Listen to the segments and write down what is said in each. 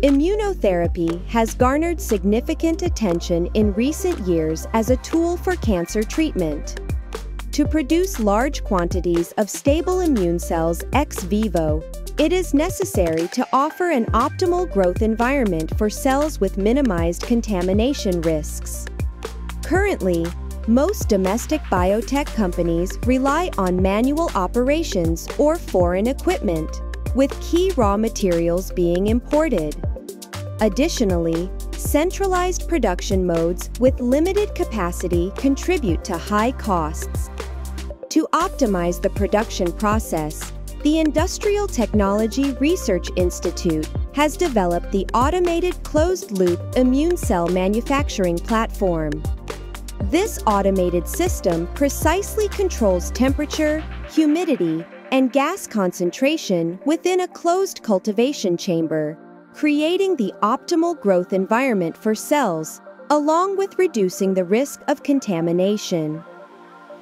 Immunotherapy has garnered significant attention in recent years as a tool for cancer treatment. To produce large quantities of stable immune cells ex vivo, it is necessary to offer an optimal growth environment for cells with minimized contamination risks. Currently, most domestic biotech companies rely on manual operations or foreign equipment, with key raw materials being imported. Additionally, centralized production modes with limited capacity contribute to high costs. To optimize the production process, the Industrial Technology Research Institute has developed the automated closed-loop immune cell manufacturing platform. This automated system precisely controls temperature, humidity, and gas concentration within a closed cultivation chamber, creating the optimal growth environment for cells, along with reducing the risk of contamination.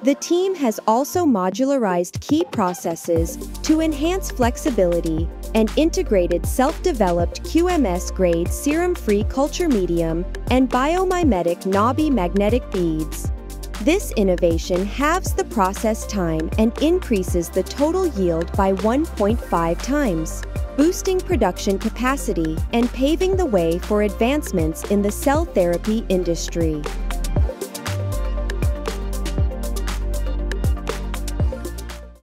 The team has also modularized key processes to enhance flexibility and integrated self-developed QMS-grade serum-free culture medium and biomimetic knobby magnetic beads. This innovation halves the process time and increases the total yield by 1.5 times, boosting production capacity and paving the way for advancements in the cell therapy industry.